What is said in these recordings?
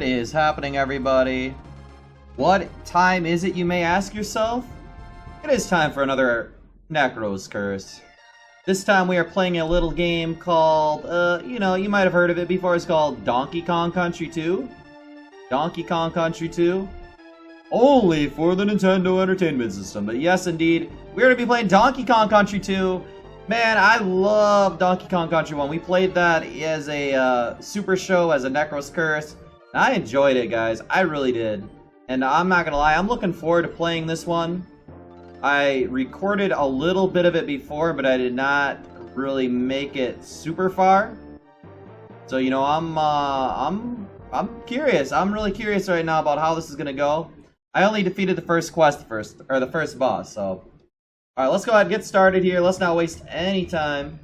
What is happening, everybody? What time is it, you may ask yourself? It is time for another Necro's Curse. This time we are playing a little game called, you might have heard of it before. It's called Donkey Kong Country 2. Donkey Kong Country 2. Only for the Nintendo Entertainment System. But yes, indeed, we're going to be playing Donkey Kong Country 2. Man, I love Donkey Kong Country 1. We played that as a Super Show, as a Necro's Curse. And I enjoyed it, guys. I really did. And I'm not going to lie, I'm looking forward to playing this one. I recorded a little bit of it before, but I did not really make it super far. So, you know, I'm curious. I'm really curious right now about how this is going to go. I only defeated the first quest the first boss, so... Alright, let's go ahead and get started here. Let's not waste any time.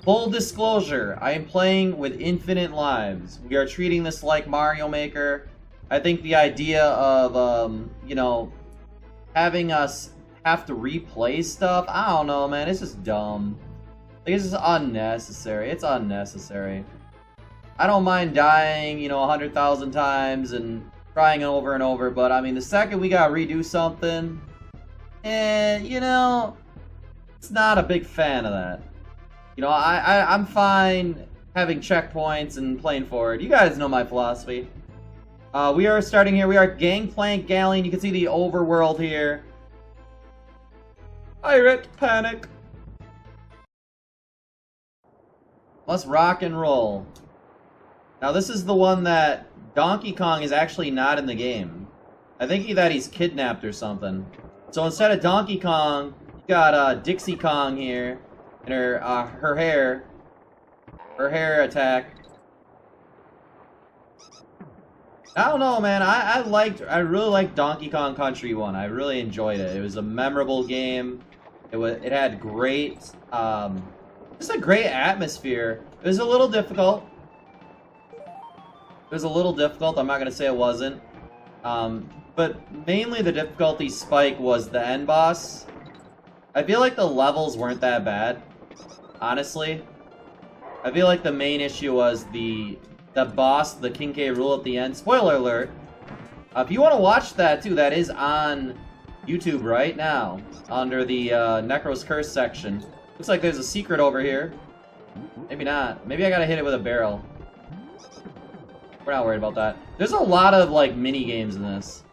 Full disclosure, I am playing with infinite lives. We are treating this like Mario Maker. I think the idea of, having us have to replay stuff, I don't know, man, it's just dumb. Like, it's just unnecessary. It's unnecessary. I don't mind dying, 100,000 times and trying over and over, but, I mean, the second we gotta redo something... And, it's not a big fan of that. I'm fine having checkpoints and playing forward. You guys know my philosophy. We are starting here. We are Gangplank Galleon. You can see the overworld here. Pirate Panic. Let's rock and roll. Now, this is the one that Donkey Kong is actually not in the game. I think that he's kidnapped or something. So instead of Donkey Kong, you got Dixie Kong here, and her hair attack. I don't know, man. I really liked Donkey Kong Country 1. I really enjoyed it. It was a memorable game. It had great, just a great atmosphere. It was a little difficult. I'm not gonna say it wasn't. But mainly the difficulty spike was the end boss. I feel like the levels weren't that bad, honestly. I feel like the main issue was the boss, the King K. Rool at the end. Spoiler alert. If you want to watch that too, that is on YouTube right now, under the Necro's Curse section. Looks like there's a secret over here. Maybe not. Maybe I gotta hit it with a barrel. We're not worried about that. There's a lot of, like, mini-games in this.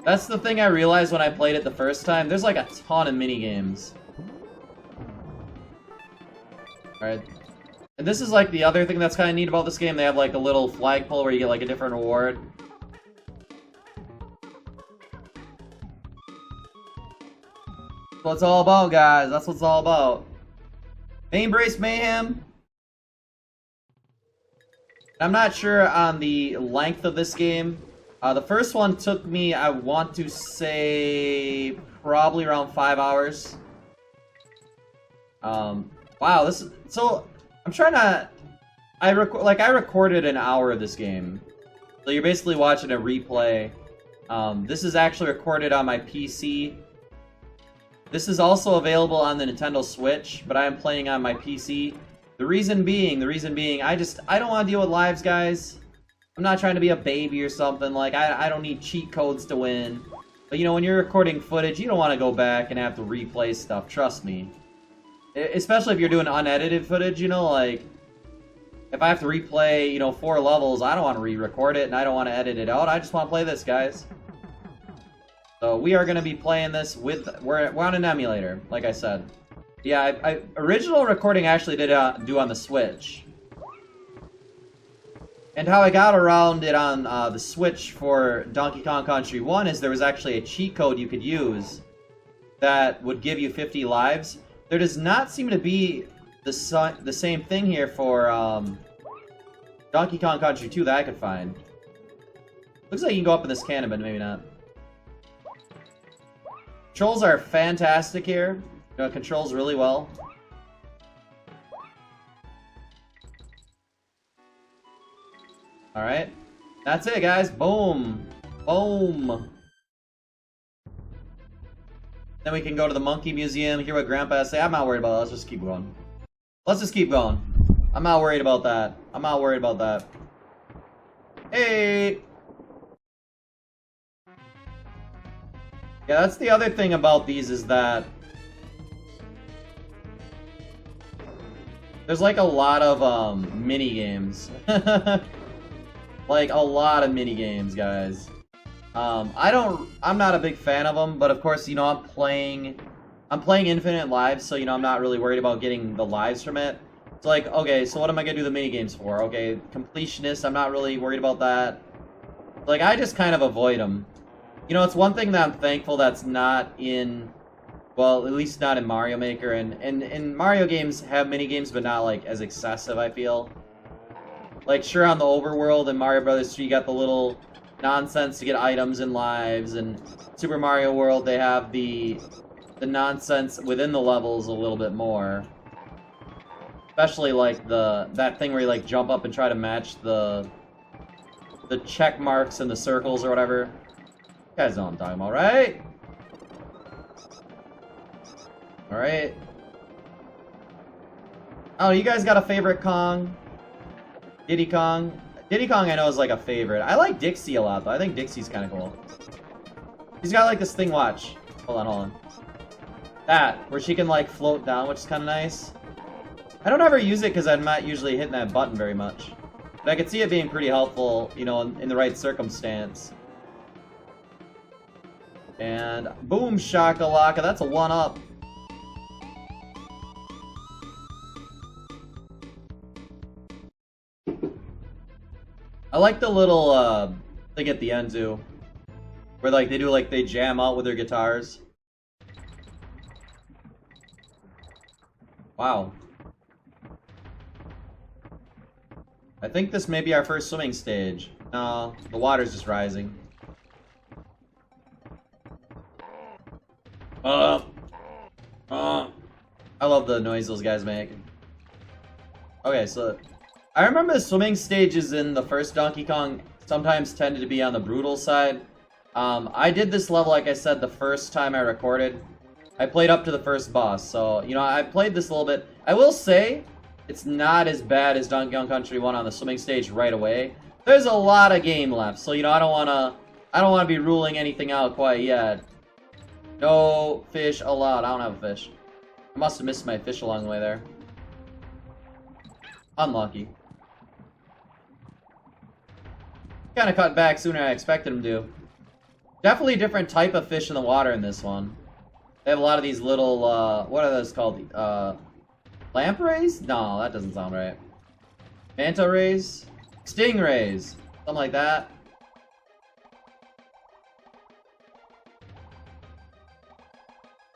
That's the thing I realized when I played it the first time. There's like a ton of mini-games. Alright. And this is like the other thing that's kind of neat about this game. They have like a little flagpole where you get like a different reward. That's what it's all about, guys. That's what it's all about. Main Brace Mayhem. I'm not sure on the length of this game. The first one took me, I want to say, probably around 5 hours. Wow, this is... So, I'm trying to... I recorded an hour of this game. So you're basically watching a replay. This is actually recorded on my PC. This is also available on the Nintendo Switch, but I am playing on my PC. The reason being, I don't want to deal with lives, guys. I'm not trying to be a baby or something, like, I don't need cheat codes to win. But, when you're recording footage, you don't want to go back and have to replay stuff, trust me. Especially if you're doing unedited footage, like, if I have to replay, 4 levels, I don't want to re-record it, and I don't want to edit it out, I just want to play this, guys. So, we are going to be playing this with, we're on an emulator, like I said. Yeah, original recording actually did do on the Switch. And how I got around it on the Switch for Donkey Kong Country 1 is there was actually a cheat code you could use that would give you 50 lives. There does not seem to be the same thing here for Donkey Kong Country 2 that I could find. Looks like you can go up in this cannon, but maybe not. Controls are fantastic here. It controls really well. Alright. That's it, guys. Boom. Boom. Then we can go to the Monkey Museum, hear what Grandpa has to say. I'm not worried about that. Let's just keep going. I'm not worried about that. I'm not worried about that. Hey! Yeah, that's the other thing about these is that there's like a lot of mini games. Like a lot of mini games, guys. I'm not a big fan of them, but of course, you know, I'm playing Infinite Lives, so you know, I'm not really worried about getting the lives from it. It's like, okay, so what am I gonna do the mini games for? Okay, completionist, I'm not really worried about that. Like, I just kind of avoid them. You know, it's one thing that I'm thankful that's not in, well, at least not in Mario Maker, and Mario games have mini games, but not, like, as excessive, I feel. Like, sure, on the overworld in Mario Brothers 3, you got the little nonsense to get items and lives, and Super Mario World, they have the nonsense within the levels a little bit more. Especially, like, that thing where you, like, jump up and try to match the check marks and the circles or whatever. You guys know what I'm talking about, right? Alright. Oh, you guys got a favorite Kong? Diddy Kong? Diddy Kong I know is like a favorite. I like Dixie a lot though. I think Dixie's kind of cool. He's got like this thing, watch. Hold on. That, where she can like float down, which is kind of nice. I don't ever use it because I'm not usually hitting that button very much. But I could see it being pretty helpful, you know, in the right circumstance. And boom, shakalaka, that's a 1-up. I like the little thing at the end too, where like they jam out with their guitars. Wow. I think this may be our first swimming stage. No, the water's just rising. I love the noise those guys make. Okay, so I remember the swimming stages in the first Donkey Kong sometimes tended to be on the brutal side. I did this level, like I said, the first time I recorded. I played up to the first boss, so, you know, I played this a little bit. I will say, it's not as bad as Donkey Kong Country 1 on the swimming stage right away. There's a lot of game left, so, you know, I don't wanna be ruling anything out quite yet. No fish allowed. I don't have a fish. I must have missed my fish along the way there. Unlucky. Kinda cut back sooner than I expected him to. Definitely a different type of fish in the water in this one. They have a lot of these little, what are those called? Lampreys? No, that doesn't sound right. Manta rays? Stingrays. Something like that.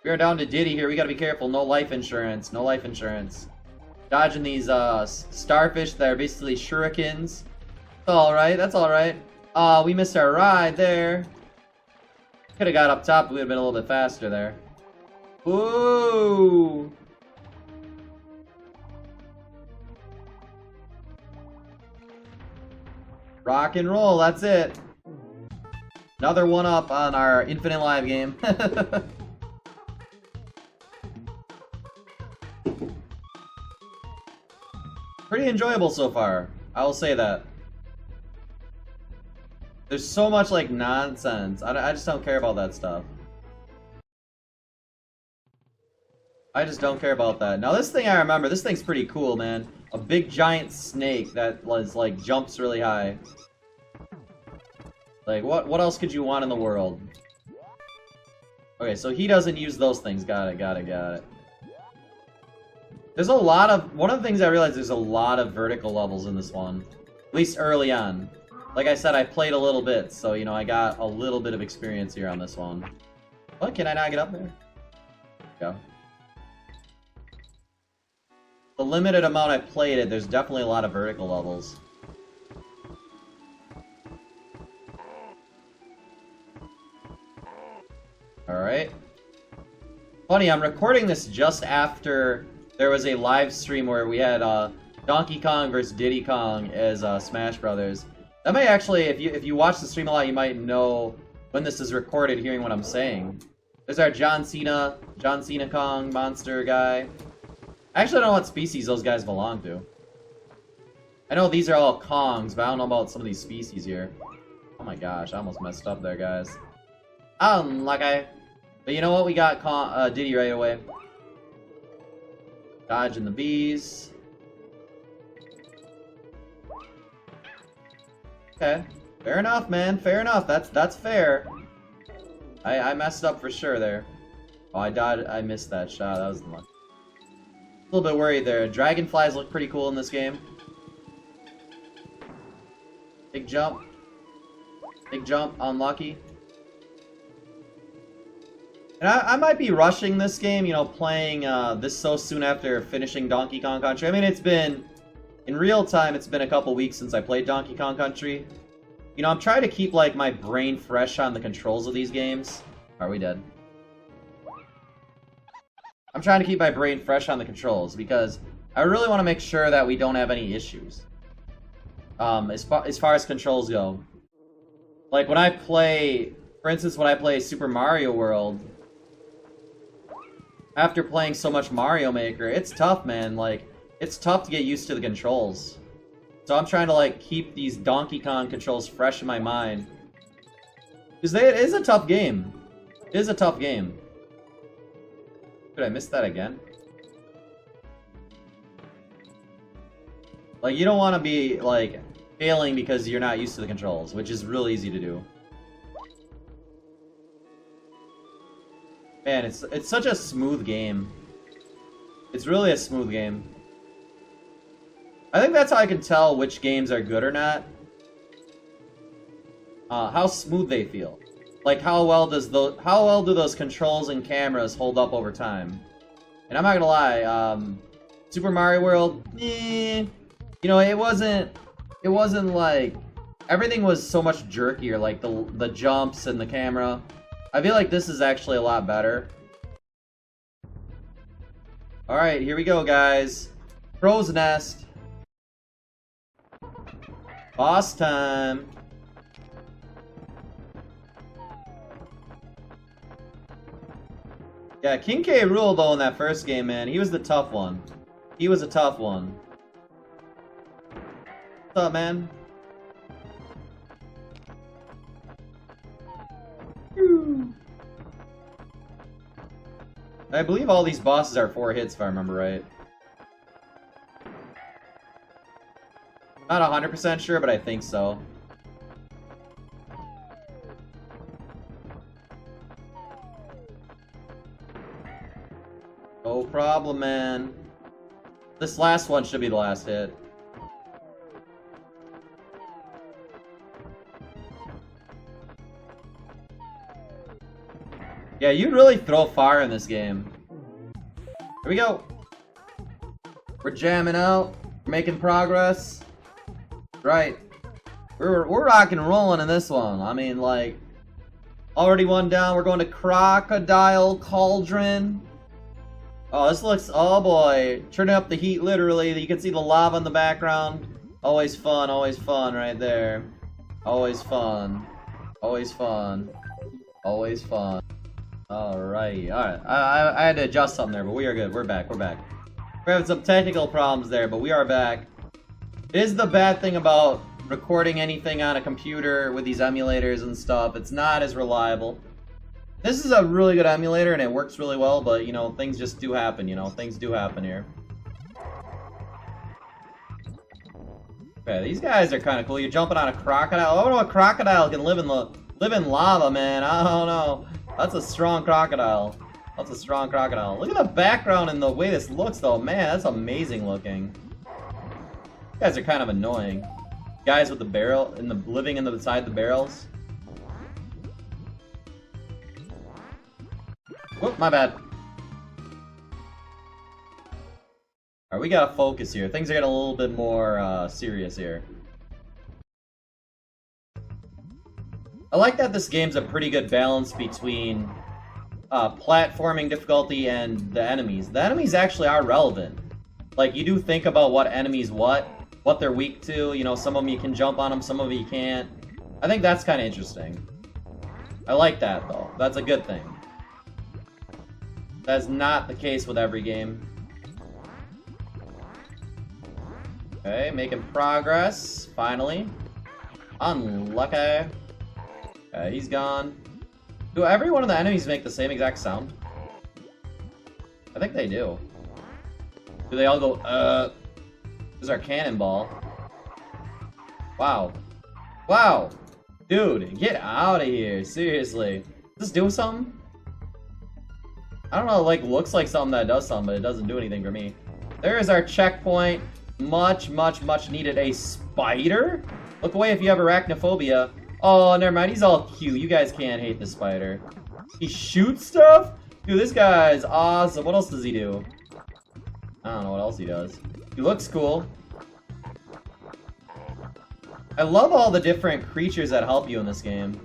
We are down to Diddy here. We gotta be careful. No life insurance. No life insurance. Dodging these, starfish that are basically shurikens. That's alright. That's alright. We missed our ride there. Could have got up top. We would have been a little bit faster there. Ooh. Rock and roll. That's it. Another 1-up on our Infinite Live game. Pretty enjoyable so far. I will say that. There's so much, like, nonsense. I just don't care about that stuff. I just don't care about that. Now, this thing I remember, this thing's pretty cool, man. A big giant snake that was, like, jumps really high. Like, what else could you want in the world? Okay, so he doesn't use those things. Got it. There's a lot of... One of the things I realized, there's a lot of vertical levels in this one. At least early on. Like I said, I played a little bit, so, you know, I got a little bit of experience here on this one. What? Can I not get up there? Go. The limited amount I played it, there's definitely a lot of vertical levels. Alright. Funny, I'm recording this just after there was a live stream where we had Donkey Kong versus Diddy Kong as Smash Brothers. That may actually, if you watch the stream a lot, you might know when this is recorded, hearing what I'm saying. There's our John Cena Kong monster guy. I actually don't know what species those guys belong to. I know these are all Kongs, but I don't know about some of these species here. Oh my gosh, I almost messed up there, guys. Unlucky. But you know what? We got Diddy right away. Dodging the bees. Okay. Fair enough, man. Fair enough. That's fair. I messed up for sure there. Oh, I missed that shot. That was unlucky. A little bit worried there. Dragonflies look pretty cool in this game. Big jump. Big jump. Unlucky. And I might be rushing this game, you know, playing this so soon after finishing Donkey Kong Country. I mean, it's been, in real time, it's been a couple weeks since I played Donkey Kong Country. You know, I'm trying to keep, like, my brain fresh on the controls of these games. Are we dead? I'm trying to keep my brain fresh on the controls because I really want to make sure that we don't have any issues. As far as controls go. Like, when I play, for instance, when I play Super Mario World, after playing so much Mario Maker, it's tough, man. Like, it's tough to get used to the controls. So I'm trying to, like, keep these Donkey Kong controls fresh in my mind. Because it is a tough game. It is a tough game. Did I miss that again? Like, you don't want to be, like, failing because you're not used to the controls, which is real easy to do. Man, it's such a smooth game. It's really a smooth game. I think that's how I can tell which games are good or not. How smooth they feel. Like how well do those controls and cameras hold up over time? And I'm not gonna lie, Super Mario World, you know, it wasn't like everything was so much jerkier, like the jumps and the camera. I feel like this is actually a lot better. Alright, here we go, guys. Crow's Nest. Boss time. Yeah, King K. Rool, though, in that first game, man. He was the tough one. He was a tough one. What's up, man? I believe all these bosses are 4 hits, if I remember right. Not 100% sure, but I think so. No problem, man. This last one should be the last hit. Yeah, you really throw fire in this game. Here we go. We're jamming out. We're making progress. Right. We're rocking and rolling in this one. I mean, like, already one down. We're going to Crocodile Cauldron. Oh, this looks, oh boy. Turning up the heat, literally. You can see the lava in the background. Always fun right there. Always fun. Always fun. Always fun. Alright. I had to adjust something there, but we are good. We're back. We're back. We're having some technical problems there, but we are back. It is the bad thing about recording anything on a computer with these emulators and stuff. It's not as reliable. This is a really good emulator and it works really well, but, you know, things just do happen, you know. Things do happen here. Okay, these guys are kind of cool. You're jumping on a crocodile. I don't know a crocodile can live in lava, man. I don't know. That's a strong crocodile. That's a strong crocodile. Look at the background and the way this looks, though. Man, that's amazing looking. You guys are kind of annoying. Guys with the barrel, living inside the barrels. Whoop, my bad. Alright, we gotta focus here. Things are getting a little bit more serious here. I like that this game's a pretty good balance between platforming difficulty and the enemies. The enemies actually are relevant. Like, you do think about what enemies what they're weak to. You know, some of them you can jump on them, some of them you can't. I think that's kind of interesting. I like that, though. That's a good thing. That's not the case with every game. Okay, making progress, finally. Unlucky. Okay, he's gone. Do every one of the enemies make the same exact sound? I think they do. Do they all go, This is our cannonball. Wow. Wow! Dude, get out of here, seriously. Does this do something? I don't know, it like looks like something that does something, but it doesn't do anything for me. There is our checkpoint. Much, much, much needed. A spider? Look away if you have arachnophobia. Oh, never mind, he's all cute. You guys can't hate the spider. He shoots stuff? Dude, this guy's awesome. What else does he do? I don't know what else he does. He looks cool. I love all the different creatures that help you in this game.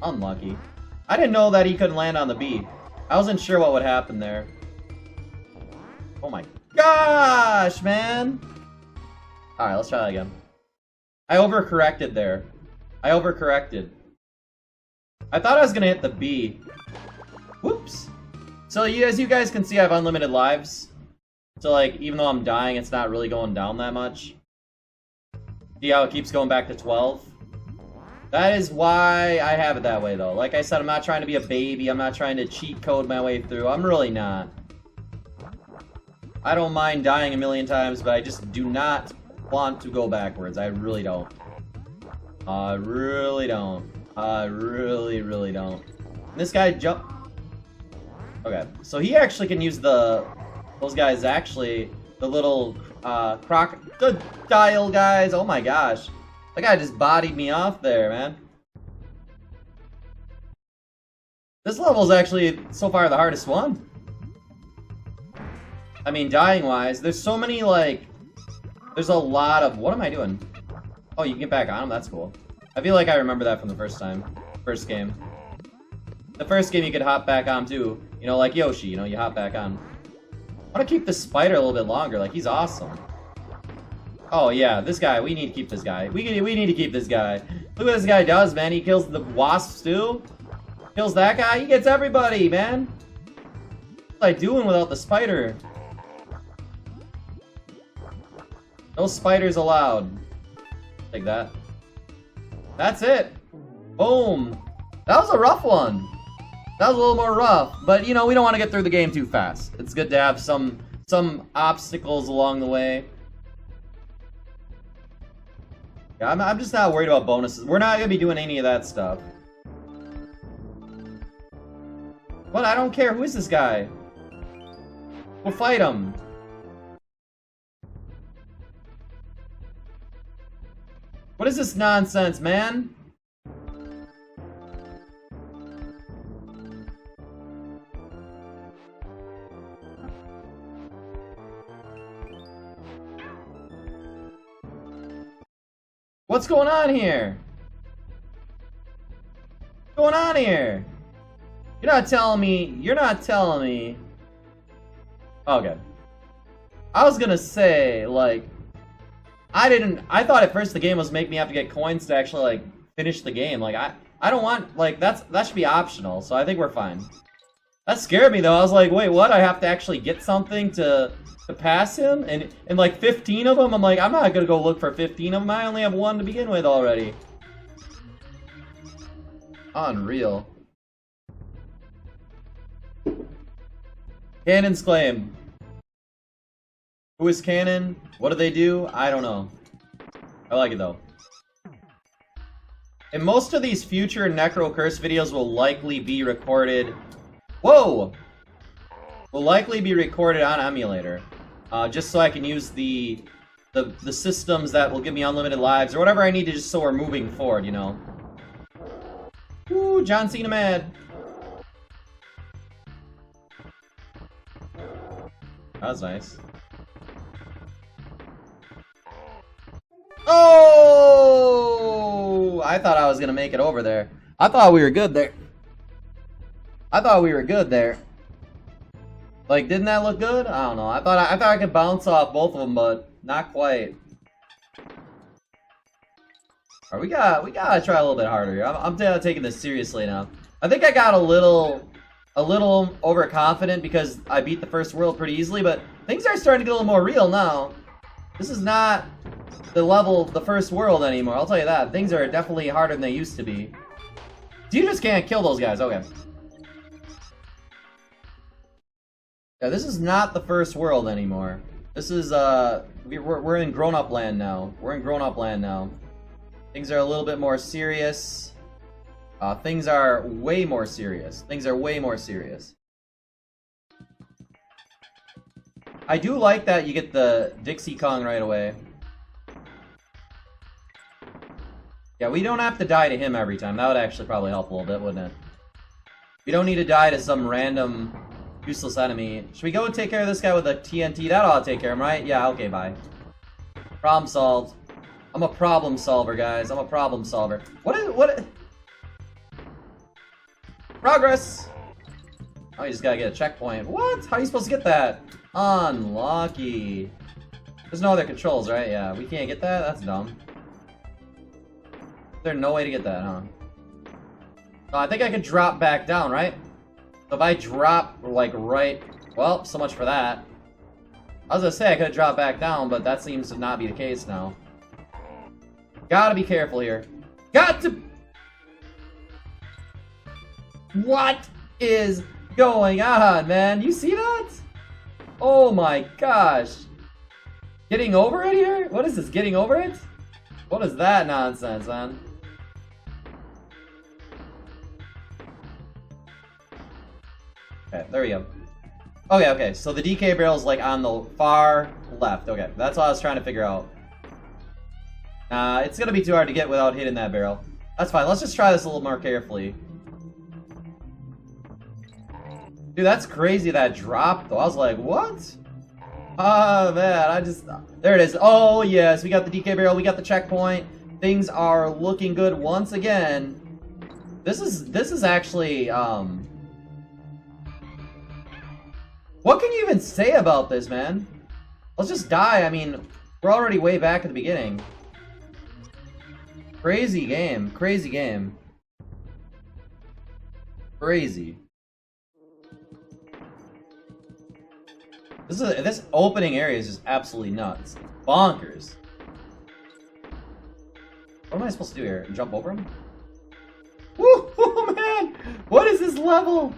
Unlucky. I didn't know that he couldn't land on the bee. I wasn't sure what would happen there. Oh my gosh, man! Alright, let's try that again. I overcorrected there. I overcorrected. I thought I was gonna hit the bee. Whoops! So as you guys can see, I have unlimited lives. So like, even though I'm dying, it's not really going down that much. See how it keeps going back to 12? That is why I have it that way, though. Like I said, I'm not trying to be a baby. I'm not trying to cheat code my way through. I'm really not. I don't mind dying a million times, but I just do not want to go backwards. I really don't. I really don't. I really, really don't. And this guy jump... Okay, so he actually can use the... Those guys actually... The little, crocodile guys. Oh my gosh. That guy just bodied me off there, man. This level is actually, so far, the hardest one. I mean, dying-wise, there's so many, like... There's a lot of... What am I doing? Oh, you can get back on him? That's cool. I feel like I remember that from the first game. The first game you could hop back on, too. You know, like Yoshi, you know, you hop back on. I want to keep the spider a little bit longer. Like, he's awesome. Oh, yeah, this guy. We need to keep this guy. We need to keep this guy. Look what this guy does, man. He kills the wasps, too. Kills that guy. He gets everybody, man. What's I doing without the spider? No spiders allowed. Like that. That's it. Boom. That was a rough one. That was a little more rough, but you know, we don't want to get through the game too fast. It's good to have some obstacles along the way. Yeah, I'm just not worried about bonuses. We're not gonna be doing any of that stuff. What? I don't care. Who is this guy? We'll fight him. What is this nonsense, man? What's going on here? What's going on here? You're not telling me. Okay. I was gonna say, like, I thought at first the game was make me have to get coins to actually, like, finish the game. Like, I don't want, like, that should be optional, so I think we're fine. That scared me, though. I was like, wait, what? I have to actually get something to pass him? And like 15 of them? I'm like, I'm not gonna go look for 15 of them. I only have one to begin with already. Unreal. Cannon's claim. Who is Cannon? What do they do? I don't know. I like it though. And most of these future Necro Curse videos will likely be recorded... Whoa! Will likely be recorded on emulator. Just so I can use the systems that will give me unlimited lives, or whatever I need to just so we're moving forward, you know. Ooh, John Cena mad. That was nice. Oh! I thought I was gonna make it over there. I thought we were good there. Like, didn't that look good? I don't know. I thought I could bounce off both of them, but not quite. Alright, we gotta try a little bit harder here. I'm taking this seriously now. I think I got a little overconfident because I beat the first world pretty easily, but Things are starting to get a little more real now. This is not the level, the first world anymore, I'll tell you that. Things are definitely harder than they used to be. You just can't kill those guys, okay. Yeah, this is not the first world anymore. This is, we're in grown-up land now. We're in grown-up land now. Things are a little bit more serious. Things are way more serious. Things are way more serious. I do like that you get the Diddy Kong right away. Yeah, we don't have to die to him every time. That would actually probably help a little bit, wouldn't it? We don't need to die to some random useless enemy. Should we go and take care of this guy with a TNT? That ought to take care of him, right? Yeah, okay, bye. Problem solved. I'm a problem solver, guys. I'm a problem solver. What? Progress! Oh, you just gotta get a checkpoint. What? How are you supposed to get that? Unlucky. There's no other controls, right? Yeah, we can't get that? That's dumb. There's no way to get that, huh? Oh, I think I could drop back down, right? So if I drop, like, right... Well, so much for that. I was gonna say I could have dropped back down, but that seems to not be the case now. Gotta be careful here. Got to... What is going on, man? You see that? Oh my gosh. Getting over it here? What is this, getting over it? What is that nonsense, man? Okay, there we go. Okay, so the DK barrel is like on the far left. Okay, that's what I was trying to figure out. It's gonna be too hard to get without hitting that barrel. That's fine, let's just try this a little more carefully. Dude, that's crazy that drop though. I was like, what? Oh man, there it is. Oh yes, we got the DK barrel, we got the checkpoint. Things are looking good once again. This is actually, what can you even say about this, man? Let's just die. I mean, we're already way back at the beginning. Crazy game. Crazy game. Crazy. This opening area is just absolutely nuts. Bonkers. What am I supposed to do here? Jump over him? Woo, oh man! What is this level?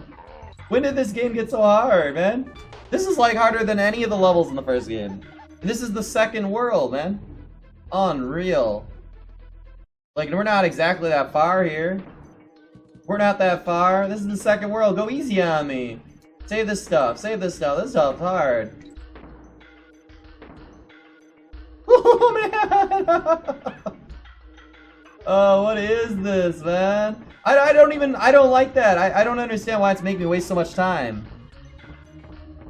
When did this game get so hard, man? This is like harder than any of the levels in the first game. And this is the second world, man. Unreal. Like, we're not exactly that far here. We're not that far. This is the second world. Go easy on me. Save this stuff. Save this stuff. This stuff's hard. Oh, man! Oh, what is this, man? I don't like that. I don't understand why it's making me waste so much time.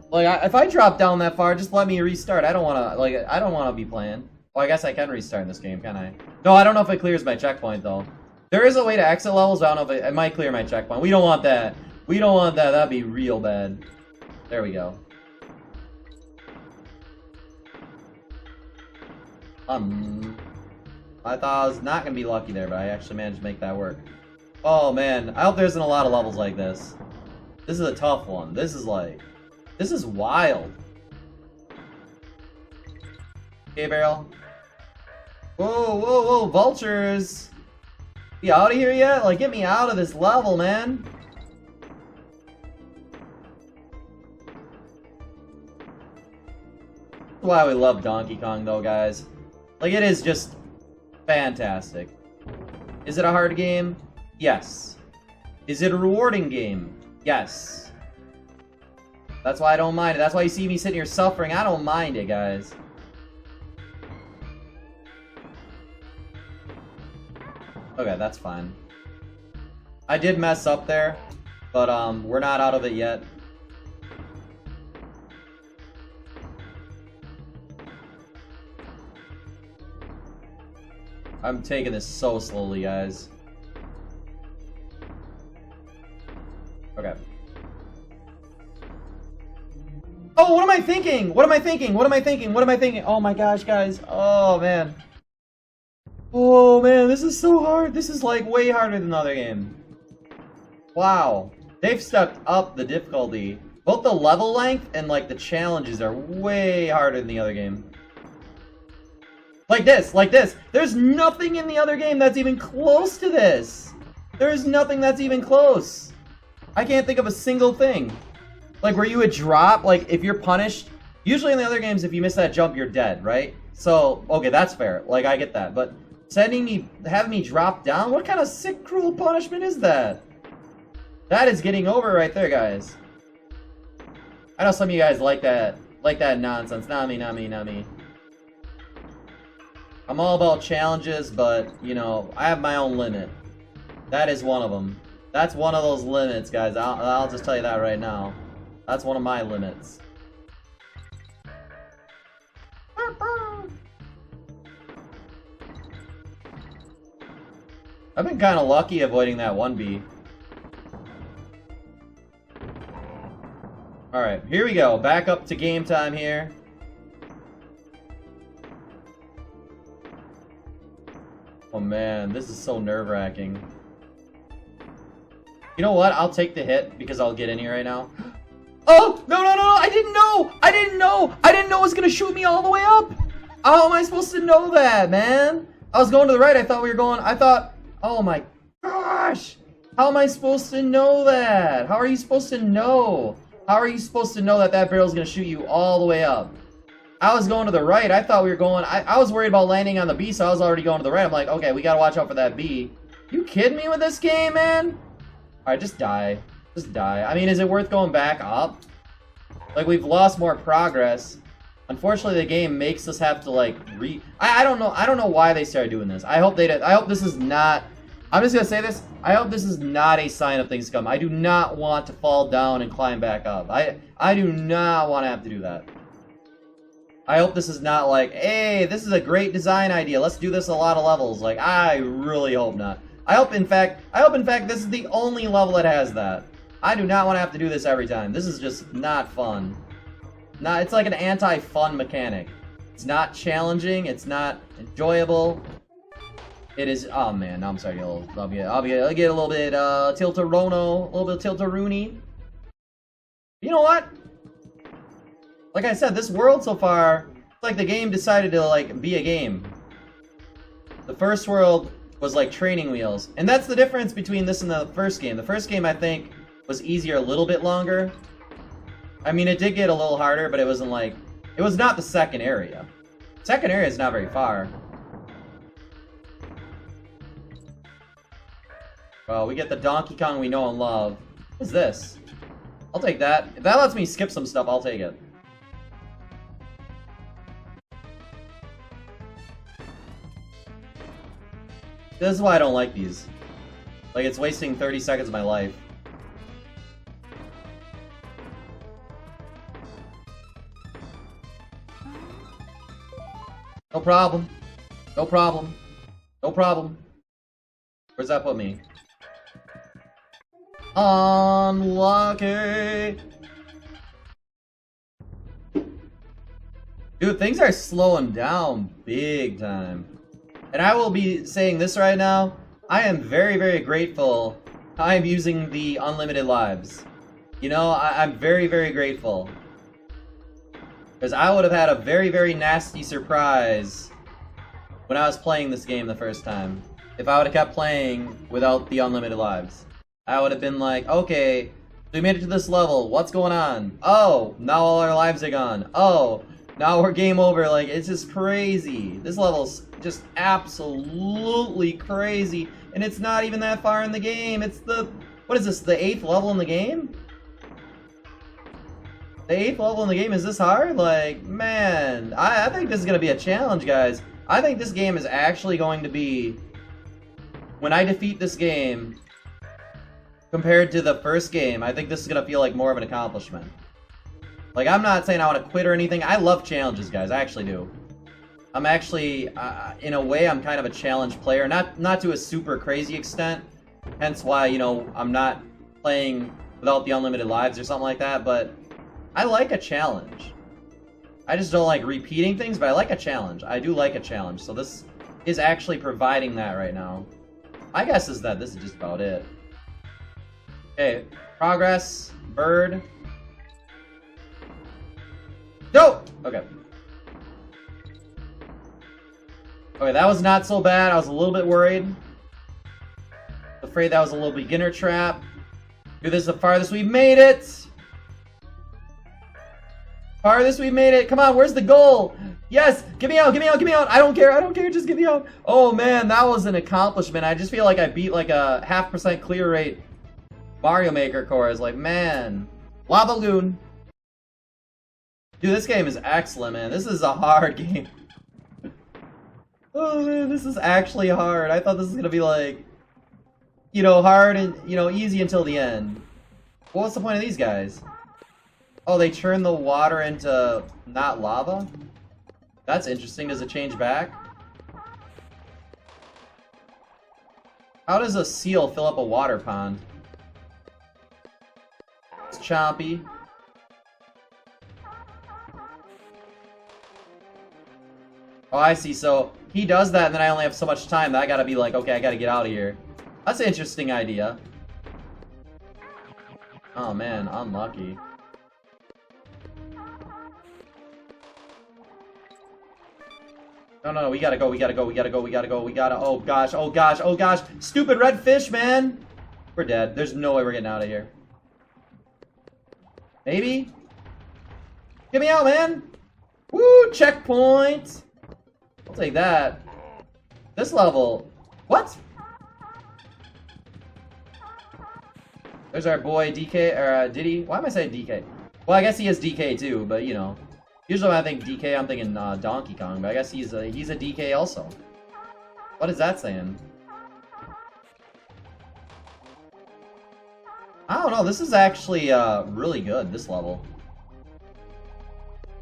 Like, if I drop down that far, just let me restart. I don't want to be playing. Well, I guess I can restart in this game, can I? No, I don't know if it clears my checkpoint, though. There is a way to exit levels, but I don't know if it might clear my checkpoint. We don't want that. We don't want that. That'd be real bad. There we go. I thought I was not gonna be lucky there, but I actually managed to make that work. Oh man, I hope there isn't a lot of levels like this. This is a tough one. This is wild. Okay, barrel. Whoa, whoa, whoa, vultures! Be out of here yet? Like, get me out of this level, man. That's why we love Donkey Kong, though, guys. Like, it is just fantastic. Is it a hard game? Yes. Is it a rewarding game? Yes. That's why I don't mind it. That's why you see me sitting here suffering. I don't mind it, guys. Okay, that's fine. I did mess up there, but we're not out of it yet. I'm taking this so slowly, guys. Okay. Oh, what am I thinking? What am I thinking? What am I thinking? What am I thinking? Oh my gosh, guys. Oh, man. Oh, man, this is so hard. This is, like, way harder than the other game. Wow. They've stepped up the difficulty Both the level length and like the challenges are way harder than the other game. Like this, like this. There's nothing in the other game that's even close to this. There's nothing that's even close. I can't think of a single thing. Like where you would drop, like if you're punished, usually in the other games if you miss that jump you're dead, right? So, okay, that's fair. Like I get that. But having me drop down, what kind of sick, cruel punishment is that? That is getting over right there, guys. I know some of you guys like that nonsense. Not me, not me, not me. I'm all about challenges, but, you know, I have my own limit. That is one of them. That's one of those limits, guys. I'll just tell you that right now. That's one of my limits. I've been kind of lucky avoiding that 1B. Alright, here we go. Back up to game time here. Oh man, this is so nerve-wracking. You know what? I'll take the hit because I'll get in here right now. Oh! No, no, no, no! I didn't know! I didn't know! I didn't know it was gonna shoot me all the way up! How am I supposed to know that, man? I was going to the right. I thought we were going... Oh my gosh! How am I supposed to know that? How are you supposed to know? How are you supposed to know that that barrel's gonna shoot you all the way up? I was going to the right. I thought we were going... I was worried about landing on the B, so I was already going to the right. I'm like, okay, we gotta watch out for that B. You kidding me with this game, man? Alright, just die. Just die. I mean, is it worth going back up? Like, we've lost more progress. Unfortunately, the game makes us have to, like, I don't know. I don't know why they started doing this. I hope they did. I hope this is not... I'm just gonna say this. I hope this is not a sign of things to come. I do not want to fall down and climb back up. I do not want to have to do that. I hope this is not like, hey, this is a great design idea. Let's do this a lot of levels. Like, I really hope not. I hope in fact this is the only level that has that. I do not want to have to do this every time. This is just not fun. It's like an anti-fun mechanic. It's not challenging. It's not enjoyable. It is. Oh man, I'm sorry. I'll get a little bit tiltarono, a little bit tiltaroony. You know what? Like I said, this world so far, it's like the game decided to like be a game. The first world was like training wheels, and that's the difference between this and the first game. The first game I think was easier, a little bit longer. I mean, it did get a little harder, but it wasn't like... It was not the second area. Second area is not very far. Well, we get the Donkey Kong we know and love. What's this? I'll take that. If that lets me skip some stuff, I'll take it. This is why I don't like these. Like, it's wasting 30 seconds of my life. No problem. No problem. No problem. Where's that put me? Unlucky. Dude, things are slowing down big time. And I will be saying this right now. I am very, very grateful I am using the unlimited lives. You know, I'm very, very grateful. Because I would have had a very, very nasty surprise when I was playing this game the first time. If I would have kept playing without the unlimited lives. I would have been like, okay, we made it to this level, what's going on? Oh, now all our lives are gone. Oh, now we're game over. Like, it's just crazy. This level's just absolutely crazy. And it's not even that far in the game. It's the... What is this, the 8th level in the game? The 8th level in the game is this hard? Like, man, I think this is going to be a challenge, guys. I think this game is actually going to be... When I defeat this game, compared to the first game, I think this is going to feel like more of an accomplishment. Like, I'm not saying I want to quit or anything. I love challenges, guys. I actually do. I'm actually, in a way, I'm kind of a challenge player. Not to a super crazy extent. Hence why, you know, I'm not playing without the unlimited lives or something like that. But I like a challenge. I just don't like repeating things, but I like a challenge. I do like a challenge. So this is actually providing that right now. My guess is that this is just about it. Okay, progress, bird. No! Okay. Okay, that was not so bad. I was a little bit worried. Afraid that was a little beginner trap. Dude, this is the farthest we've made it! Farthest we've made it! Come on, where's the goal? Yes! Get me out, get me out, get me out! I don't care, just get me out! Oh man, that was an accomplishment. I just feel like I beat like a 0.5% clear rate Mario Maker course. Like, man. Lava Lagoon. Dude, this game is excellent, man. This is a hard game. Oh man, this is actually hard. I thought this was gonna be like, you know, hard and, you know, easy until the end. What's the point of these guys? Oh, they turn the water into not lava? That's interesting. Does it change back? How does a seal fill up a water pond? It's chompy. Oh, I see. So he does that, and then I only have so much time that I gotta be like, okay, I gotta get out of here. That's an interesting idea. Oh man, unlucky. No, we gotta go, we gotta go, we gotta go, we gotta go, we gotta, oh gosh, oh gosh, oh gosh, stupid red fish, man! We're dead. There's no way we're getting out of here. Maybe? Get me out, man! Woo, checkpoint! I'll take that. This level, what? There's our boy DK, or Diddy. Why am I saying DK? Well, I guess he is DK too, but you know. Usually when I think DK, I'm thinking Donkey Kong, but I guess he's a DK also. What is that saying? I don't know, this is actually really good, this level.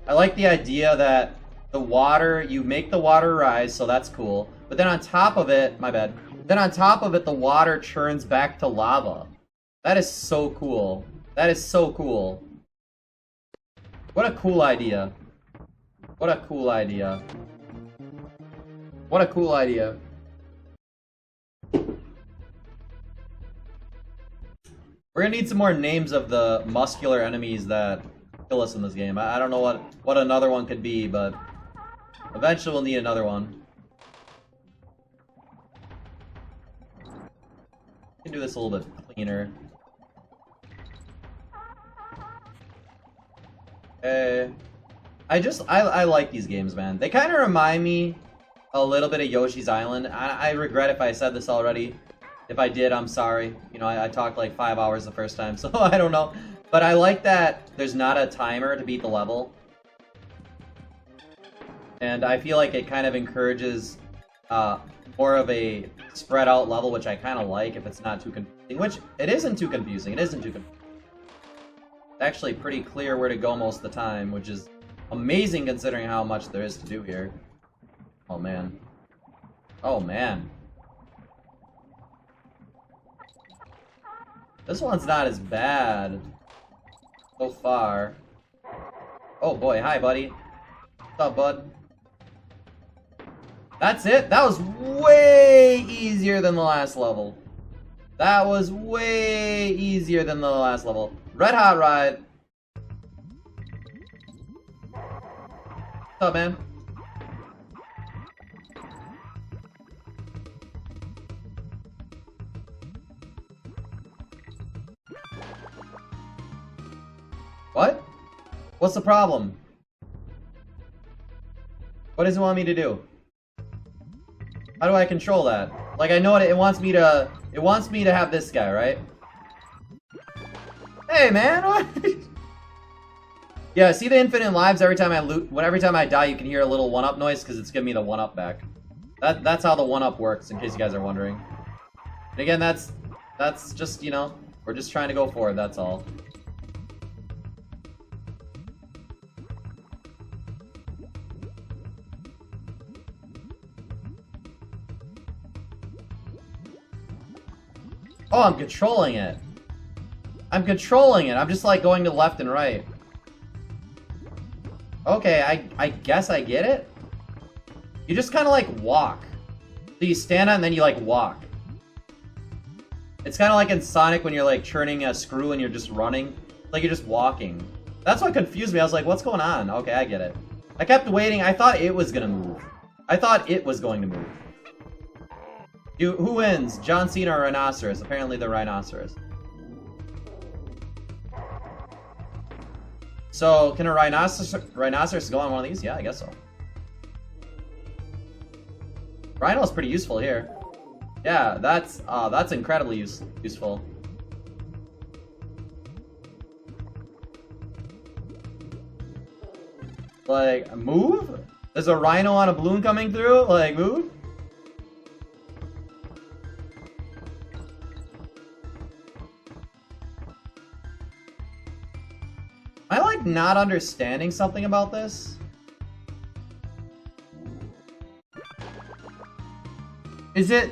I like the idea that the water, you make the water rise, so that's cool. But then on top of it, my bad. Then on top of it, the water churns back to lava. That is so cool. That is so cool. What a cool idea. What a cool idea. What a cool idea. We're gonna need some more names of the muscular enemies that kill us in this game. I don't know what another one could be, but eventually we'll need another one. We can do this a little bit cleaner. I like these games, man. They kind of remind me a little bit of Yoshi's Island. I regret if I said this already. If I did, I'm sorry. You know, I talked like 5 hours the first time, so I don't know. But I like that there's not a timer to beat the level. And I feel like it kind of encourages more of a spread out level, which I kind of like if it's not too confusing. Which, it isn't too confusing. It isn't too confusing. It's actually pretty clear where to go most of the time, which is amazing considering how much there is to do here. Oh man. Oh man. This one's not as bad so far. Oh boy, hi buddy. What's up, bud? That's it? That was way easier than the last level. That was way easier than the last level. Red Hot Ride. What's up, man? What? What's the problem? What does it want me to do? How do I control that? Like, I know it wants me to... It wants me to have this guy, right? Hey, man! What? Yeah, see the infinite lives every time I loot... Every time I die, you can hear a little 1-up noise because it's giving me the 1-up back. That's how the 1-up works, in case you guys are wondering. And again, that's just, you know... We're just trying to go for it, that's all. Oh, I'm controlling it. I'm controlling it. I'm just like going to left and right. Okay, I guess I get it. You just kind of like walk. So you stand on and then you like walk. It's kind of like in Sonic when you're like churning a screw and you're just running. Like you're just walking. That's what confused me. I was like, what's going on? Okay, I get it. I kept waiting. I thought it was gonna move. I thought it was going to move. Who wins? John Cena or Rhinoceros? Apparently the Rhinoceros. So, can a Rhinoceros go on one of these? Yeah, I guess so. Rhino's pretty useful here. Yeah, that's incredibly useful. Like, move? There's a rhino on a balloon coming through? Like, move? Am I, like, not understanding something about this? Is it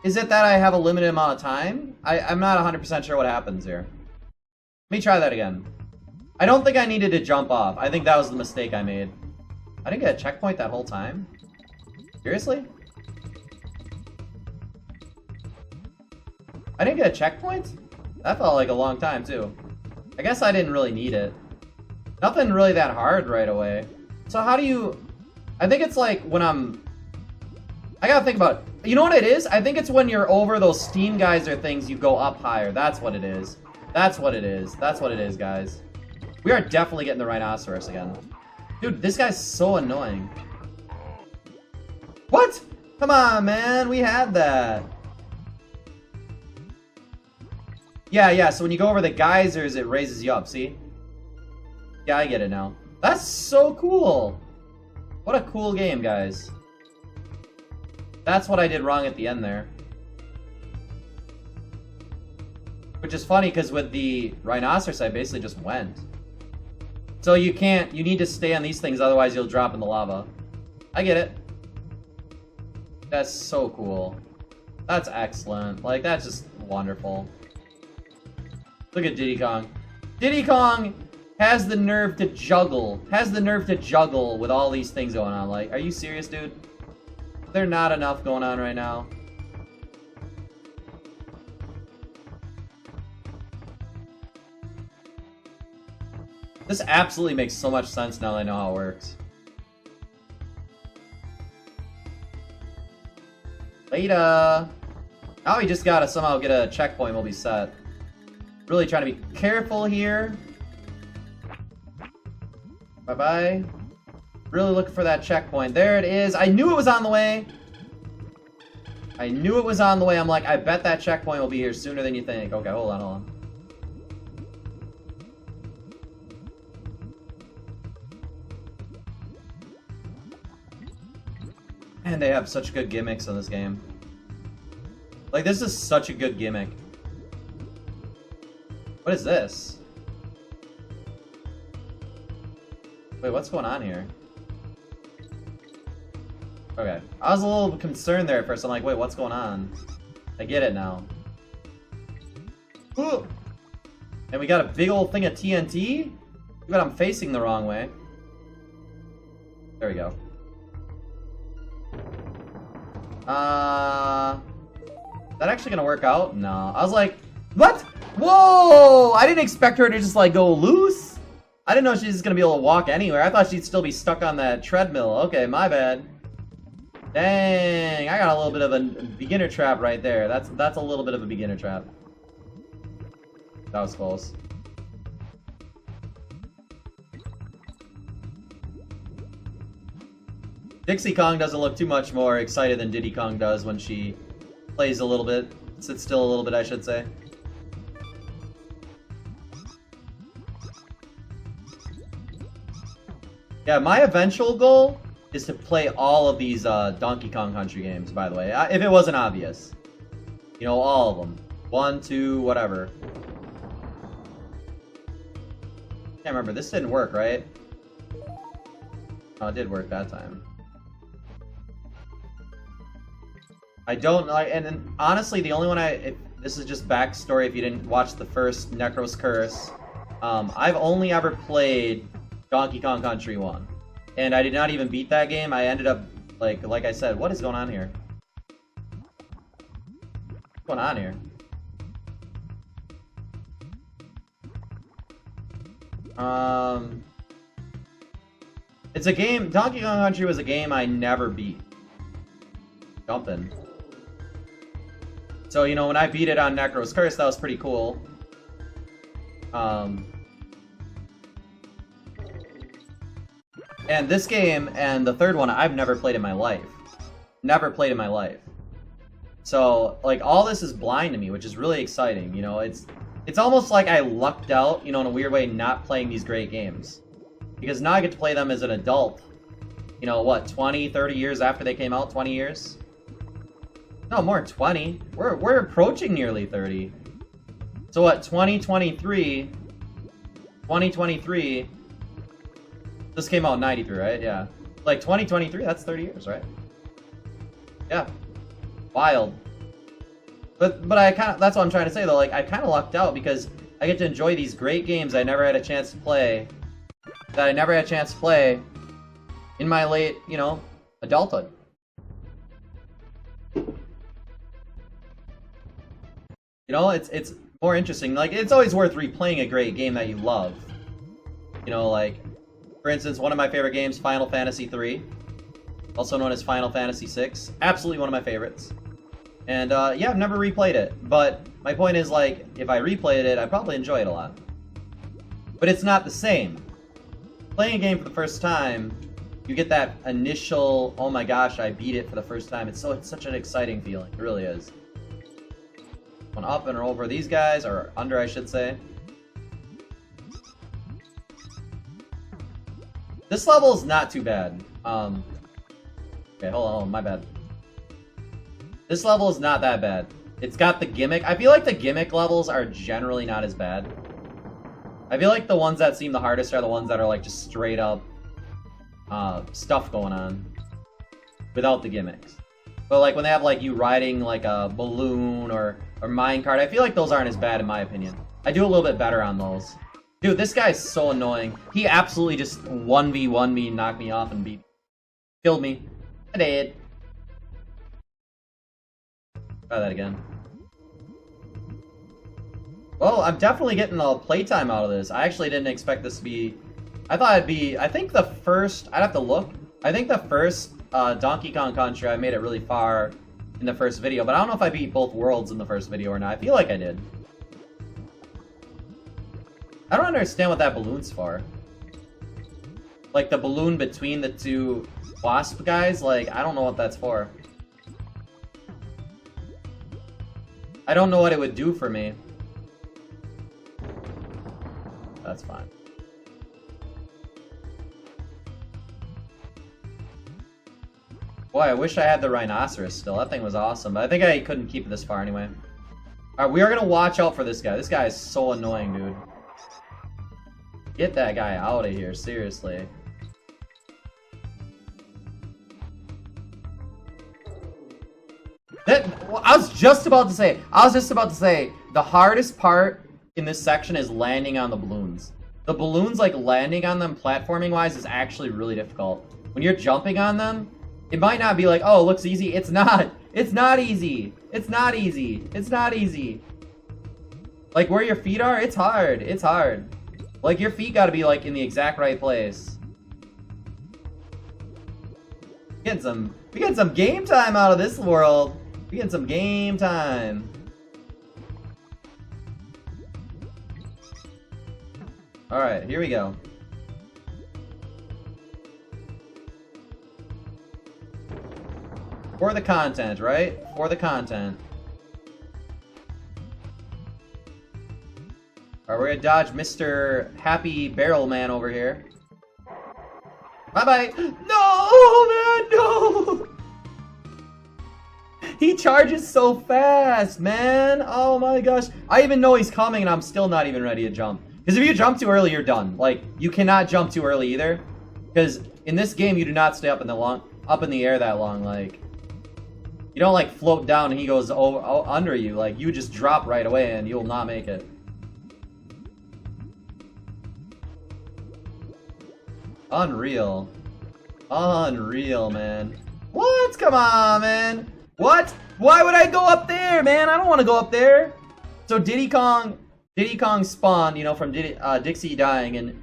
that I have a limited amount of time? I'm not 100% sure what happens here. Let me try that again. I don't think I needed to jump off. I think that was the mistake I made. I didn't get a checkpoint that whole time? Seriously? I didn't get a checkpoint? That felt like a long time, too. I guess I didn't really need it. Nothing really that hard right away. So how do you... I think it's like when I'm... I gotta think about it. You know what it is? I think it's when you're over those steam geyser things, you go up higher. That's what it is. That's what it is. That's what it is, guys. We are definitely getting the Rhinoceros again. Dude, this guy's so annoying. What? Come on, man. We had that. Yeah, so when you go over the geysers, it raises you up, see? Yeah, I get it now. That's so cool. What a cool game, guys. That's what I did wrong at the end there. Which is funny, because with the Rhinoceros, I basically just went. So you can't, you need to stay on these things, otherwise you'll drop in the lava. I get it. That's so cool. That's excellent. Like, that's just wonderful. Look at Diddy Kong. Diddy Kong has the nerve to juggle. Has the nerve to juggle with all these things going on. Like, are you serious, dude? There's not enough going on right now. This absolutely makes so much sense now that I know how it works. Later. Now we just gotta somehow get a checkpoint, we'll be set. Really trying to be careful here. Bye-bye. Really looking for that checkpoint. There it is. I knew it was on the way. I knew it was on the way. I'm like, I bet that checkpoint will be here sooner than you think. Okay, hold on. Man, they have such good gimmicks in this game. Like, this is such a good gimmick. What is this? Wait, what's going on here? Okay. I was a little concerned there at first. I'm like, wait, what's going on? I get it now. Ooh! And we got a big old thing of TNT? But I'm facing the wrong way. There we go. Is that actually gonna work out? No. I was like, what? Whoa! I didn't expect her to just, like, go loose. I didn't know she's just gonna be able to walk anywhere. I thought she'd still be stuck on that treadmill. Okay, my bad. Dang, I got a little bit of a beginner trap right there. That's a little bit of a beginner trap. That was close. Dixie Kong doesn't look too much more excited than Diddy Kong does when she plays a little bit. Sits still a little bit, I should say. Yeah, my eventual goal is to play all of these Donkey Kong Country games, by the way. If it wasn't obvious. You know, all of them. 1, 2, whatever. Can't remember. This didn't work, right? Oh, it did work that time. I don't like, and then, honestly, the only one this is just backstory if you didn't watch the first Necro's Curse. I've only ever played Donkey Kong Country 1. And I did not even beat that game. I ended up, like I said, what is going on here? What's going on here? It's a game. Donkey Kong Country was a game I never beat. Jumping. So, you know, when I beat it on Necro's Curse, that was pretty cool. And this game and the third one, I've never played in my life. Never played in my life. So, like, all this is blind to me, which is really exciting. You know, it's almost like I lucked out, you know, in a weird way, not playing these great games. Because now I get to play them as an adult. You know, what, 20, 30 years after they came out? 20 years? No, more than 20. We're approaching nearly 30. So what, 2023... 2023... This came out in 93, right? Yeah. Like, 2023, that's 30 years, right? Yeah. Wild. But I kind of... That's what I'm trying to say, though. Like, I kind of lucked out because I get to enjoy these great games I never had a chance to play. That I never had a chance to play in my late, you know, adulthood. You know, it's more interesting. Like, it's always worth replaying a great game that you love. You know, like... For instance, one of my favorite games, Final Fantasy III, also known as Final Fantasy VI. Absolutely one of my favorites. And, yeah, I've never replayed it. But my point is, like, if I replayed it, I'd probably enjoy it a lot. But it's not the same. Playing a game for the first time, you get that initial, oh my gosh, I beat it for the first time. It's such an exciting feeling. It really is. Going up and over these guys, or under, I should say. This level is not too bad. Okay, hold on, my bad. This level is not that bad. It's got the gimmick. I feel like the gimmick levels are generally not as bad. I feel like the ones that seem the hardest are the ones that are like just straight up stuff going on without the gimmicks. But like when they have like you riding like a balloon or minecart, I feel like those aren't as bad in my opinion. I do a little bit better on those. Dude, this guy's so annoying. He absolutely just 1v1 me, knocked me off, and killed me. I did. Try that again. Well, I'm definitely getting a playtime out of this. I actually didn't expect this to be... I thought it'd be... I think the first... I'd have to look. I think the first Donkey Kong Country, I made it really far in the first video, but I don't know if I beat both worlds in the first video or not. I feel like I did. I don't understand what that balloon's for. Like, the balloon between the two wasp guys? Like, I don't know what that's for. I don't know what it would do for me. That's fine. Boy, I wish I had the rhinoceros still. That thing was awesome, but I think I couldn't keep it this far anyway. Alright, we are gonna watch out for this guy. This guy is so annoying, dude. Get that guy out of here, seriously. Well, I was just about to say, the hardest part in this section is landing on the balloons. The balloons, like, landing on them platforming-wise is actually really difficult. When you're jumping on them, it might not be like, oh, it looks easy. It's not. It's not easy. It's not easy. It's not easy. Like, where your feet are, it's hard. It's hard. Like, your feet gotta be, like, in the exact right place. We getting some game time out of this world. We getting some game time. Alright, here we go. For the content, right? For the content. Alright, we're gonna dodge Mr. Happy Barrel Man over here. Bye-bye! No, man, no! He charges so fast, man! Oh my gosh. I even know he's coming and I'm still not even ready to jump. Because if you jump too early, you're done. Like, you cannot jump too early either. Because in this game, you do not stay up in the air that long. Like, you don't like float down and he goes under you. Like, you just drop right away and you'll not make it. Unreal. Unreal, man. What? Come on, man. What? Why would I go up there, man? I don't want to go up there. So Diddy Kong spawned, you know, from Dixie dying, and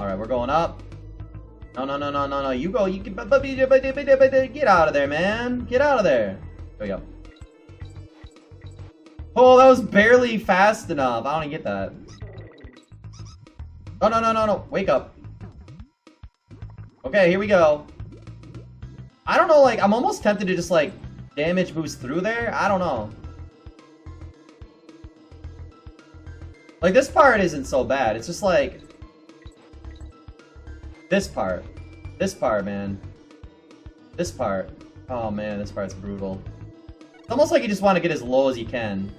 Alright, we're going up. No. You go. You get out of there, man. Get out of there. There we go. Oh, that was barely fast enough. I don't even get that. Oh, no. Wake up. Okay, here we go. I don't know, like, I'm almost tempted to just, like, damage boost through there. I don't know. Like, this part isn't so bad. It's just, like... This part, man. This part. Oh, man, this part's brutal. It's almost like you just want to get as low as you can.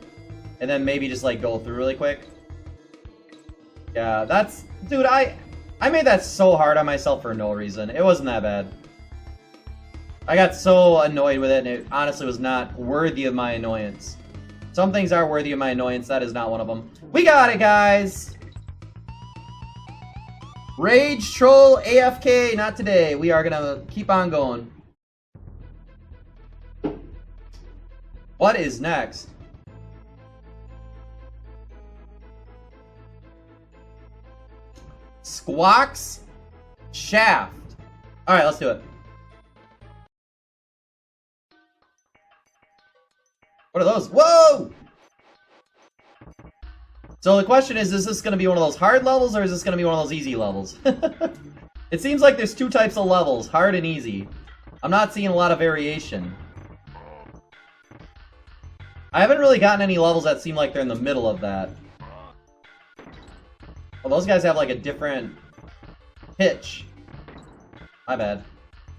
And then maybe just, like, go through really quick. Yeah, that's... Dude, I made that so hard on myself for no reason. It wasn't that bad. I got so annoyed with it, and it honestly was not worthy of my annoyance. Some things are worthy of my annoyance. That is not one of them. We got it, guys! Rage Troll AFK, not today. We are gonna keep on going. What is next? Squawks Shaft. Alright, let's do it. What are those? Whoa! So the question is this going to be one of those hard levels, or is this going to be one of those easy levels? It seems like there's two types of levels, hard and easy. I'm not seeing a lot of variation. I haven't really gotten any levels that seem like they're in the middle of that. Well, those guys have like a different pitch. My bad.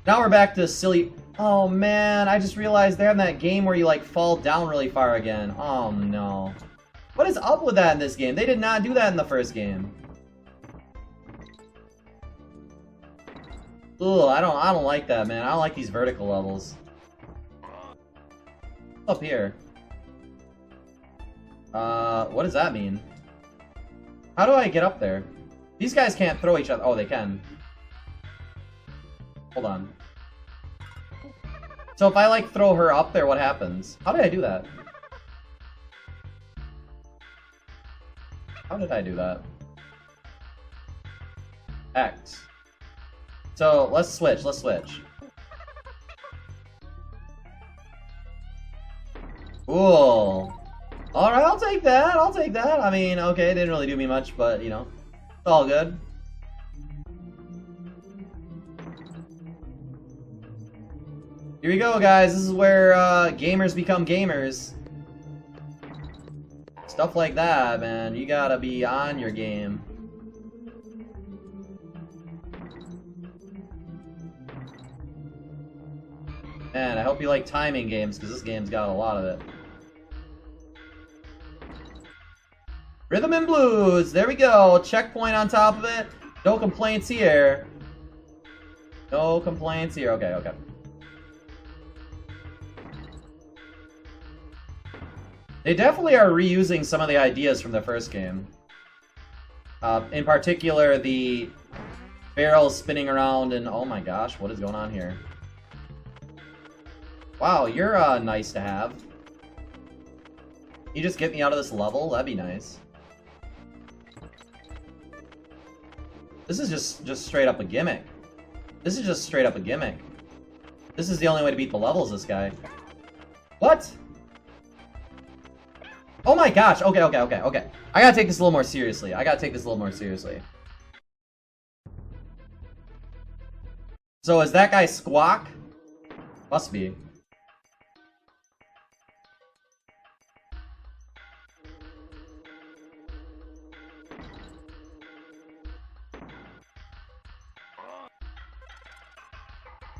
Now we're back to silly... Oh man, I just realized they're in that game where you like fall down really far again. Oh no. What is up with that in this game? They did not do that in the first game. Ugh, I don't like that, man. I don't like these vertical levels. What's up here? What does that mean? How do I get up there? These guys can't throw each other. Oh, they can. Hold on. So if I, like, throw her up there, what happens? How did I do that? How did I do that? X. So, let's switch. Cool. Alright, I'll take that. I mean, okay, it didn't really do me much, but, you know, it's all good. Here we go, guys. This is where gamers become gamers. Stuff like that, man. You gotta be on your game. Man, I hope you like timing games, because this game's got a lot of it. Rhythm and Blues! There we go! Checkpoint on top of it. No complaints here. No complaints here. Okay. They definitely are reusing some of the ideas from the first game. In particular, the barrels spinning around and... Oh my gosh, what is going on here? Wow, you're nice to have. You just get me out of this level? That'd be nice. This is just straight up a gimmick. This is just straight up a gimmick. This is the only way to beat the levels, this guy. What? Oh my gosh, okay. I gotta take this a little more seriously. So is that guy Squawk? Must be.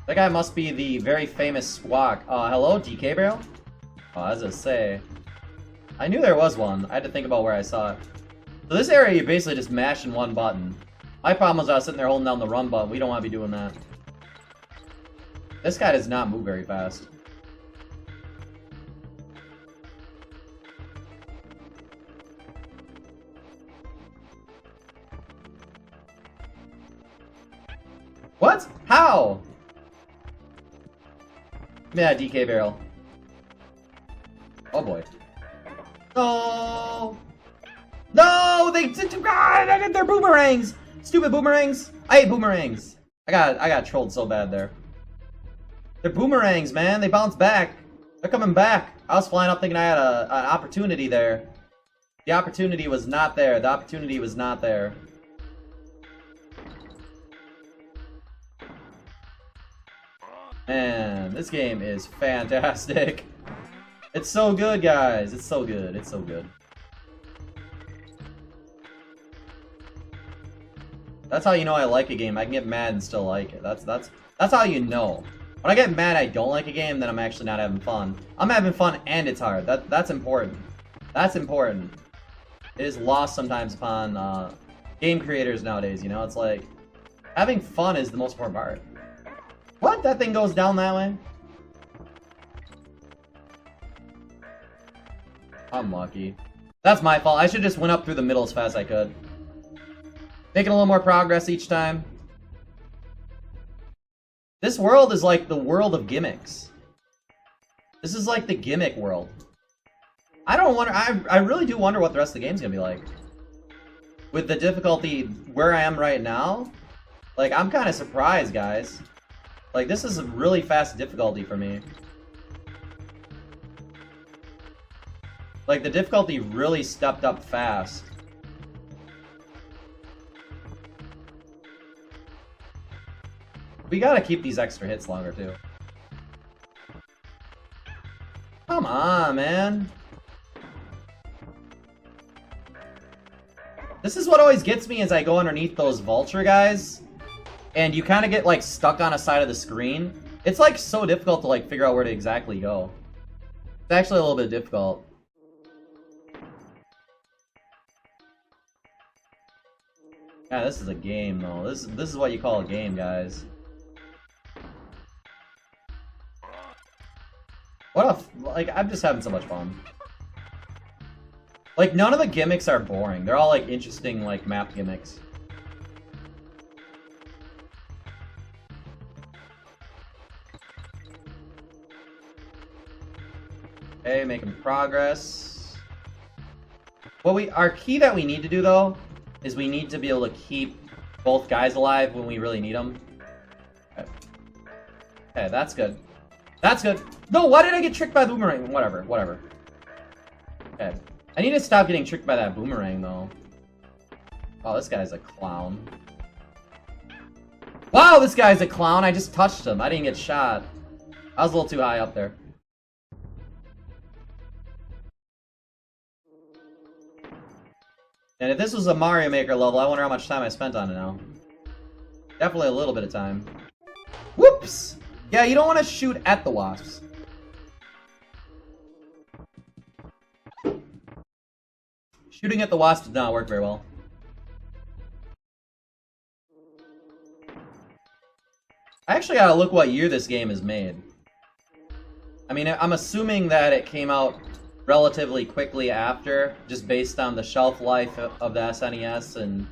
That guy must be the very famous Squawk. Hello, DK Barrel? Oh, as I say. I knew there was one. I had to think about where I saw it. So this area, you basically just mashing one button. My problem was I was sitting there holding down the run button. We don't want to be doing that. This guy does not move very fast. What? How? Yeah, DK Barrel. Oh boy. No! No! They're boomerangs! Stupid boomerangs! I hate boomerangs! I got trolled so bad there. They're boomerangs, man. They bounce back. They're coming back. I was flying up thinking I had an opportunity there. The opportunity was not there. The opportunity was not there. Man, this game is fantastic. It's so good, guys. It's so good. It's so good. That's how you know I like a game. I can get mad and still like it. That's how you know. When I get mad I don't like a game, then I'm actually not having fun. I'm having fun and it's hard. That's important. That's important. It is lost sometimes upon game creators nowadays, you know? It's like, having fun is the most important part. What? That thing goes down that way? I'm lucky. That's my fault. I should just went up through the middle as fast as I could. Making a little more progress each time. This world is like the world of gimmicks. This is like the gimmick world. I don't wonder. I really do wonder what the rest of the game's gonna be like. With the difficulty where I am right now, like, I'm kind of surprised, guys. Like, this is a really fast difficulty for me. Like, the difficulty really stepped up fast. We gotta keep these extra hits longer, too. Come on, man. This is what always gets me as I go underneath those vulture guys. And you kind of get, like, stuck on a side of the screen. It's, like, so difficult to, like, figure out where to exactly go. It's actually a little bit difficult. Yeah, this is a game, though. This is what you call a game, guys. Like, I'm just having so much fun. Like, none of the gimmicks are boring. They're all, like, interesting, like, map gimmicks. Okay, making progress. Our key that we need to do, though, is we need to be able to keep both guys alive when we really need them. Okay, that's good. That's good. No, why did I get tricked by boomerang? Whatever. Okay. I need to stop getting tricked by that boomerang, though. Oh, this guy's a clown. Wow, this guy's a clown. I just touched him. I didn't get shot. I was a little too high up there. And if this was a Mario Maker level, I wonder how much time I spent on it now. Definitely a little bit of time. Whoops! Yeah, you don't want to shoot at the wasps. Shooting at the wasp did not work very well. I actually gotta look what year this game is made. I mean, I'm assuming that it came out relatively quickly after, just based on the shelf life of the SNES, and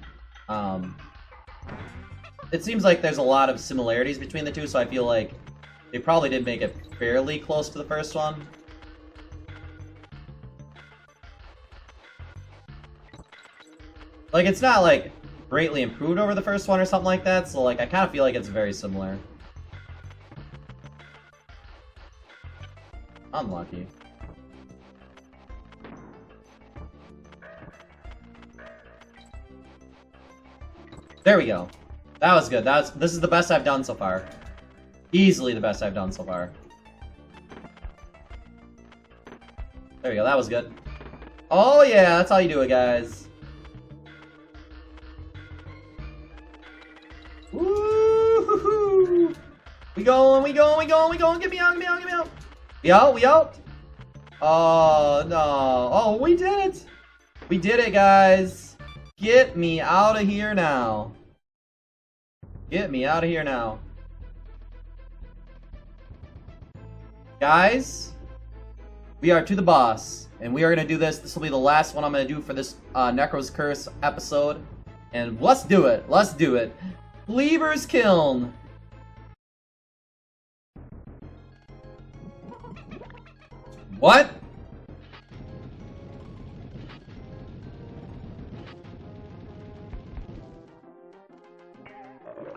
it seems like there's a lot of similarities between the two, so I feel like they probably did make it fairly close to the first one. Like, it's not, like, greatly improved over the first one or something like that, so, like, I kind of feel like it's very similar. Unlucky. There we go. That was good. This is the best I've done so far. Easily the best I've done so far. There we go. That was good. Oh yeah, that's how you do it, guys. Woo-hoo-hoo. We going. Get me out. We out? Oh, no. Oh, we did it. We did it, guys. Get me out of here now. Get me out of here now. Guys, we are to the boss, and we are going to do this. This will be the last one I'm going to do for this Necro's Curse episode. And let's do it. Let's do it. Lever's Kiln. What?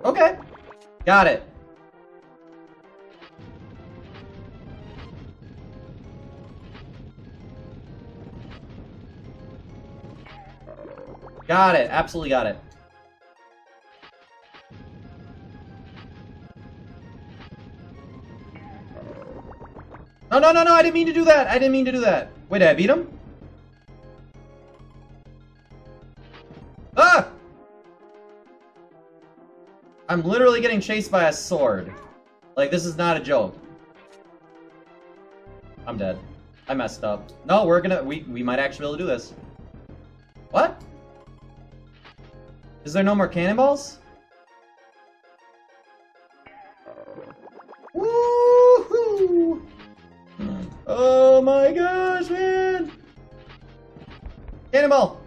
Okay. Got it. Got it. Absolutely got it. No, no, no, no, I didn't mean to do that. I didn't mean to do that. Wait, did I beat him? Ah! I'm literally getting chased by a sword. Like, this is not a joke. I'm dead. I messed up. No, we might actually be able to do this. What? Is there no more cannonballs? Woohoo! Oh my gosh, man! Cannonball!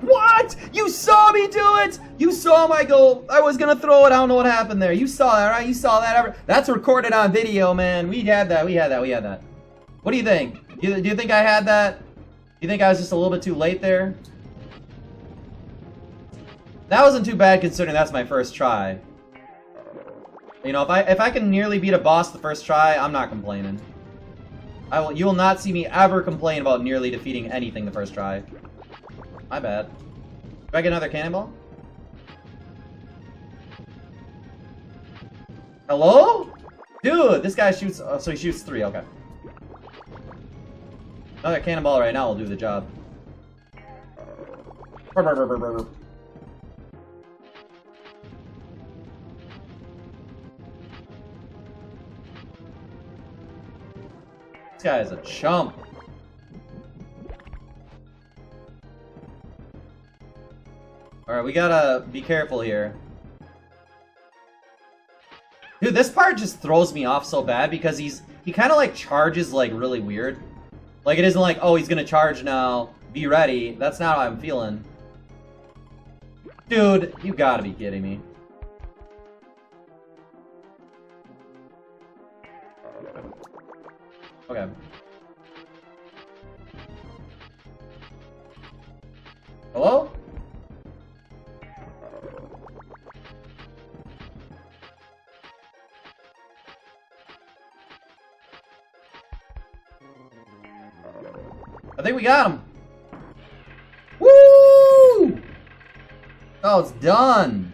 What? You saw me do it! You saw my goal! I was gonna throw it, I don't know what happened there. You saw that, right? You saw that. That's recorded on video, man. We had that. What do you think? Do you think I had that? Do you think I was just a little bit too late there? That wasn't too bad considering that's my first try. You know, if I can nearly beat a boss the first try, I'm not complaining. You will not see me ever complain about nearly defeating anything the first try. My bad. Do I get another cannonball? Hello? Dude, this guy shoots... Oh, so he shoots 3, okay. Another cannonball right now will do the job. This guy is a chump. Alright, we gotta be careful here. Dude, this part just throws me off so bad because he kind of like charges like really weird. Like it isn't like, oh, he's gonna charge now, be ready. That's not how I'm feeling. Dude, you gotta be kidding me. Okay. Hello? I think we got him. Woo! Oh, it's done.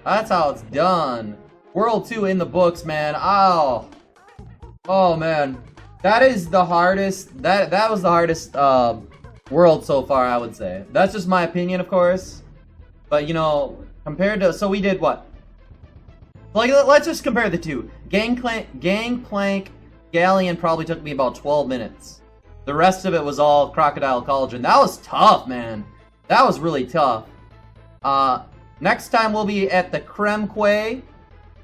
That's how it's done. World 2 in the books, man. Oh. Oh, man. That is the hardest. That was the hardest world so far, I would say. That's just my opinion, of course. But, you know, compared to... So we did what? Like, let's just compare the two. Gangplank Galleon probably took me about 12 minutes. The rest of it was all Crocodile Cauldron. That was tough, man. That was really tough. Next time we'll be at the Kremque.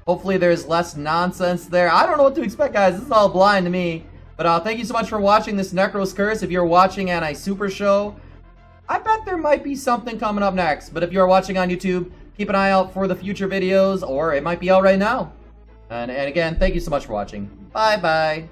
Hopefully there's less nonsense there. I don't know what to expect, guys. This is all blind to me. But thank you so much for watching this Necro's Curse. If you're watching on a Super Show, I bet there might be something coming up next. But if you're watching on YouTube, keep an eye out for the future videos, or it might be out right now. And again, thank you so much for watching. Bye-bye.